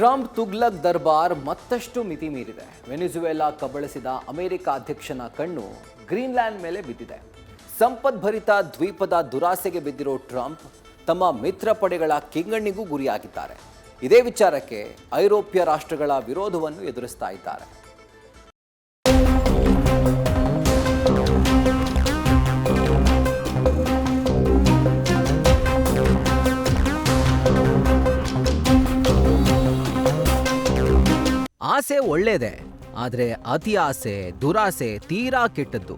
Trump Tughlaq ದರ್ಬಾರ್ ಮತ್ತಷ್ಟು ಮಿತಿ ಮೀರಿದೆ. ವೆನಿಜುವೆಲಾ ಕಬಳಿಸಿದ ಅಮೆರಿಕ ಅಧ್ಯಕ್ಷನ ಕಣ್ಣು ಗ್ರೀನ್ಲ್ಯಾಂಡ್ ಮೇಲೆ ಬಿದ್ದಿದೆ. ಸಂಪದ್ಭರಿತ ದ್ವೀಪದ ದುರಾಸೆಗೆ ಬಿದ್ದಿರೋ ಟ್ರಂಪ್ ತಮ್ಮ ಮಿತ್ರ ಪಡೆಗಳ ಕಿಂಗಣ್ಣಿಗೂ ಗುರಿಯಾಗಿದ್ದಾರೆ. ಇದೇ ವಿಚಾರಕ್ಕೆ ಐರೋಪ್ಯ ರಾಷ್ಟ್ರಗಳ ವಿರೋಧವನ್ನು ಎದುರಿಸ್ತಾ ಇದ್ದಾರೆ. ಆಸೆ ಒಳ್ಳೆಯದೇ, ಆದರೆ ಅತಿ ಆಸೆ, ದುರಾಸೆ ತೀರಾ ಕೆಟ್ಟದ್ದು.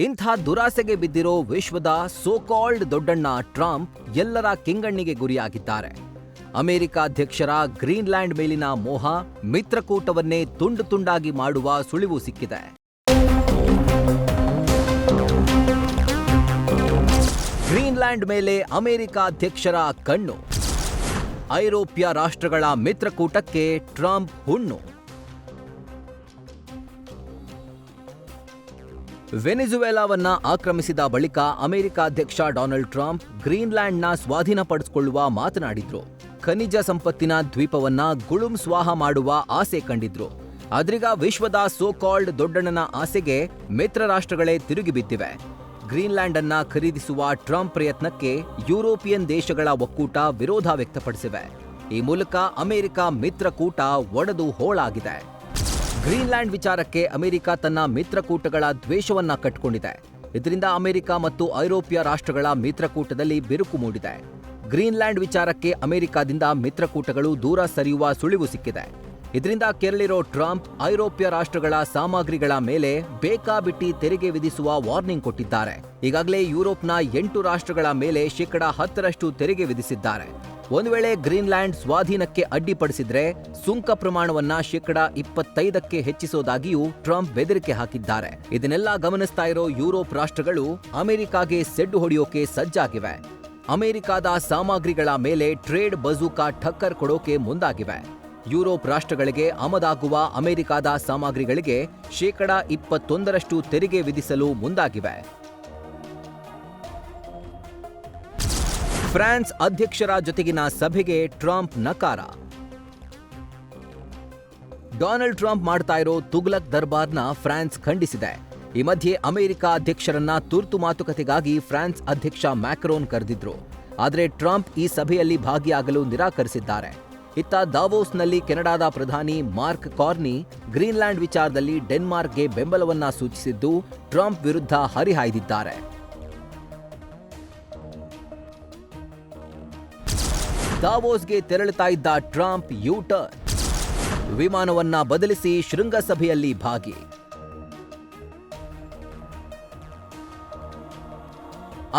ಇಂಥ ದುರಾಸೆಗೆ ಬಿದ್ದಿರೋ ವಿಶ್ವದ ಸೋಕಾಲ್ಡ್ ದೊಡ್ಡಣ್ಣ ಟ್ರಂಪ್ ಎಲ್ಲರ ಕಿಂಗಣ್ಣಿಗೆ ಗುರಿಯಾಗಿದ್ದಾರೆ. ಅಮೆರಿಕ ಅಧ್ಯಕ್ಷರ ಗ್ರೀನ್ಲ್ಯಾಂಡ್ ಮೇಲಿನ ಮೋಹ ಮಿತ್ರಕೂಟವನ್ನೇ ತುಂಡು ತುಂಡಾಗಿ ಮಾಡುವ ಸುಳಿವು ಸಿಕ್ಕಿದೆ. ಗ್ರೀನ್ಲ್ಯಾಂಡ್ ಮೇಲೆ ಅಮೆರಿಕ ಅಧ್ಯಕ್ಷರ ಕಣ್ಣು. ಐರೋಪ್ಯ ರಾಷ್ಟ್ರಗಳ ಮಿತ್ರಕೂಟಕ್ಕೆ ಟ್ರಂಪ್ ಹುಣ್ಣು. ವೆನಿಜುವೆಲಾವನ್ನ ಆಕ್ರಮಿಸಿದ ಬಳಿಕ ಅಮೆರಿಕ ಅಧ್ಯಕ್ಷ ಡೊನಾಲ್ಡ್ ಟ್ರಂಪ್ ಗ್ರೀನ್ಲ್ಯಾಂಡ್ನ ಸ್ವಾಧೀನಪಡಿಸಿಕೊಳ್ಳುವ ಮಾತನಾಡಿದ್ರು. ಖನಿಜ ಸಂಪತ್ತಿನ ದ್ವೀಪವನ್ನ ಗುಳುಂ ಸ್ವಾಹ ಮಾಡುವ ಆಸೆ ಕಂಡಿದ್ರು. ಆದ್ರೀಗ ವಿಶ್ವದ ಸೋಕಾಲ್ಡ್ ದೊಡ್ಡಣ್ಣನ ಆಸೆಗೆ ಮಿತ್ರ ರಾಷ್ಟ್ರಗಳೇ ತಿರುಗಿ ಬಿದ್ದಿವೆ. ಗ್ರೀನ್ಲ್ಯಾಂಡ್ ಅನ್ನ ಖರೀದಿಸುವ ಟ್ರಂಪ್ ಪ್ರಯತ್ನಕ್ಕೆ ಯುರೋಪಿಯನ್ ದೇಶಗಳ ಒಕ್ಕೂಟ ವಿರೋಧ ವ್ಯಕ್ತಪಡಿಸಿವೆ. ಈ ಮೂಲಕ ಅಮೆರಿಕ ಮಿತ್ರಕೂಟ ಒಡೆದು ಹೋಳಾಗಿದೆ. ಗ್ರೀನ್ಲ್ಯಾಂಡ್ ವಿಚಾರಕ್ಕೆ ಅಮೆರಿಕ ತನ್ನ ಮಿತ್ರಕೂಟಗಳ ದ್ವೇಷವನ್ನ ಕಟ್ಟಿಕೊಂಡಿದೆ. ಇದರಿಂದ ಅಮೆರಿಕ ಮತ್ತು ಐರೋಪ್ಯ ರಾಷ್ಟ್ರಗಳ ಮಿತ್ರಕೂಟದಲ್ಲಿ ಬಿರುಕು ಮೂಡಿದೆ. ಗ್ರೀನ್ಲ್ಯಾಂಡ್ ವಿಚಾರಕ್ಕೆ ಅಮೆರಿಕದಿಂದ ಮಿತ್ರಕೂಟಗಳು ದೂರ ಸರಿಯುವ ಸುಳಿವು ಸಿಕ್ಕಿದೆ. ಇದರಿಂದ ಕೆರಳಿರೋ ಟ್ರಂಪ್ ಐರೋಪ್ಯ ರಾಷ್ಟ್ರಗಳ ಸಾಮಗ್ರಿಗಳ ಮೇಲೆ ಬೇಕಾಬಿಟ್ಟಿ ತೆರಿಗೆ ವಿಧಿಸುವ ವಾರ್ನಿಂಗ್ ಕೊಟ್ಟಿದ್ದಾರೆ. ಈಗಾಗಲೇ ಯುರೋಪ್ನ 8 ರಾಷ್ಟ್ರಗಳ ಮೇಲೆ 10% ತೆರಿಗೆ ವಿಧಿಸಿದ್ದಾರೆ. ಒಂದು ವೇಳೆ ಗ್ರೀನ್ಲ್ಯಾಂಡ್ ಸ್ವಾಧೀನಕ್ಕೆ ಅಡ್ಡಿಪಡಿಸಿದ್ರೆ ಸುಂಕ ಪ್ರಮಾಣವನ್ನ 25% ಹೆಚ್ಚಿಸೋದಾಗಿಯೂ ಟ್ರಂಪ್ ಬೆದರಿಕೆ ಹಾಕಿದ್ದಾರೆ. ಇದನ್ನೆಲ್ಲ ಗಮನಿಸ್ತಾ ಇರೋ ಯುರೋಪ್ ರಾಷ್ಟ್ರಗಳು ಅಮೆರಿಕಾಗೆ ಸೆಡ್ಡು ಹೊಡೆಯೋಕೆ ಸಜ್ಜಾಗಿವೆ. ಅಮೆರಿಕಾದ ಸಾಮಗ್ರಿಗಳ ಮೇಲೆ ಟ್ರೇಡ್ ಬಜೂಕಾ ಠಕ್ಕರ್ ಕೊಡೋಕೆ ಮುಂದಾಗಿವೆ. ಯುರೋಪ್ ರಾಷ್ಟ್ರಗಳಿಗೆ ಆಮದಾಗುವ ಅಮೆರಿಕಾದ ಸಾಮಗ್ರಿಗಳಿಗೆ 21% ತೆರಿಗೆ ವಿಧಿಸಲು ಮುಂದಾಗಿವೆ. ಫ್ರಾನ್ಸ್ ಅಧ್ಯಕ್ಷರ ಜೊತೆಗಿನ ಸಭೆಗೆ ಟ್ರಂಪ್ ನಕಾರ. ಡೊನಾಲ್ಡ್ ಟ್ರಂಪ್ ಮಾಡ್ತಾ ಇರೋ ತುಗ್ಲಕ್ ದರ್ಬಾರ್ನ ಫ್ರಾನ್ಸ್ ಖಂಡಿಸಿದೆ. ಈ ಮಧ್ಯೆ ಅಮೆರಿಕ ಅಧ್ಯಕ್ಷರನ್ನ ತುರ್ತು ಮಾತುಕತೆಗಾಗಿ ಫ್ರಾನ್ಸ್ ಅಧ್ಯಕ್ಷ ಮ್ಯಾಕ್ರೋನ್ ಕರೆದಿದ್ರು. ಆದರೆ ಟ್ರಂಪ್ ಈ ಸಭೆಯಲ್ಲಿ ಭಾಗಿಯಾಗಲು ನಿರಾಕರಿಸಿದ್ದಾರೆ. ಇತ್ತ ದಾವೋಸ್ನಲ್ಲಿ ಕೆನಡಾದ ಪ್ರಧಾನಿ ಮಾರ್ಕ್ ಕಾರ್ನಿ ಗ್ರೀನ್ಲ್ಯಾಂಡ್ ವಿಚಾರದಲ್ಲಿ ಡೆನ್ಮಾರ್ಕ್ಗೆ ಬೆಂಬಲವನ್ನ ಸೂಚಿಸಿದ್ದು ಟ್ರಂಪ್ ವಿರುದ್ಧ ಹರಿಹಾಯ್ದಿದ್ದಾರೆ. ದಾವೋಸ್ಗೆ ತೆರಳುತ್ತಾ ಇದ್ದ ಟ್ರಂಪ್ ಯು-ಟರ್ನ್, ವಿಮಾನವನ್ನ ಬದಲಿಸಿ ಶೃಂಗಸಭೆಯಲ್ಲಿ ಭಾಗಿ.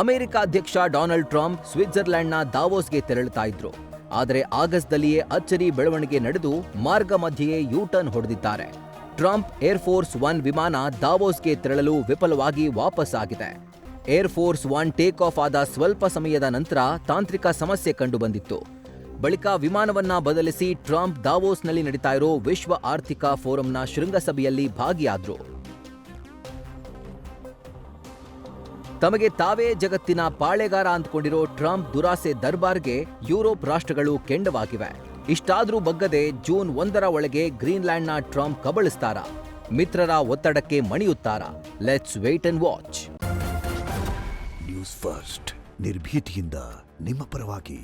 ಅಮೆರಿಕ ಅಧ್ಯಕ್ಷ ಡೊನಾಲ್ಡ್ ಟ್ರಂಪ್ ಸ್ವಿಟ್ಜರ್ಲೆಂಡ್ನ ದಾವೋಸ್ಗೆ ತೆರಳುತ್ತಾ ಇದ್ರು. ಆದರೆ ಆಗಸ್ಟ್ದಲ್ಲಿಯೇ ಅಚ್ಚರಿ ಬೆಳವಣಿಗೆ ನಡೆದು ಮಾರ್ಗ ಮಧ್ಯೆಯೇ ಯು-ಟರ್ನ್ ಹೊಡೆದಿದ್ದಾರೆ. ಟ್ರಂಪ್ ಏರ್ಫೋರ್ಸ್ 1 ವಿಮಾನ ದಾವೋಸ್ಗೆ ತೆರಳಲು ವಿಫಲವಾಗಿ ವಾಪಸ್ ಆಗಿದೆ. ಏರ್ಫೋರ್ಸ್ 1 ಟೇಕ್ ಆಫ್ ಆದ ಸ್ವಲ್ಪ ಸಮಯದ ನಂತರ ತಾಂತ್ರಿಕ ಸಮಸ್ಯೆ ಕಂಡುಬಂದಿತ್ತು. ಬಳಿಕ ವಿಮಾನವನ್ನ ಬದಲಿಸಿ ಟ್ರಂಪ್ ದಾವೋಸ್ನಲ್ಲಿ ನಡೀತಾ ಇರೋ ವಿಶ್ವ ಆರ್ಥಿಕ ಫೋರಂನ ಶೃಂಗಸಭೆಯಲ್ಲಿ ಭಾಗಿಯಾದ್ರು. ತಮಗೆ ತಾವೇ ಜಗತ್ತಿನ ಪಾಳೆಗಾರ ಅಂದ್ಕೊಂಡಿರೋ ಟ್ರಂಪ್ ದುರಾಸೆ ದರ್ಬಾರ್ಗೆ ಯುರೋಪ್ ರಾಷ್ಟ್ರಗಳು ಕೆಂಡವಾಗಿವೆ. ಇಷ್ಟಾದ್ರೂ ಬಗ್ಗದೆ ಜೂನ್ 1ರ ಒಳಗೆ ಗ್ರೀನ್ಲ್ಯಾಂಡ್ನ ಟ್ರಂಪ್ ಕಬಳಿಸ್ತಾರಾ? ಮಿತ್ರರ ಒತ್ತಡಕ್ಕೆ ಮಣಿಯುತ್ತಾರಾ? Let's wait and watch. News first, ನಿರ್ಭೀತಿಯಿಂದ ನಿಮ್ಮ ಪರವಾಗಿ.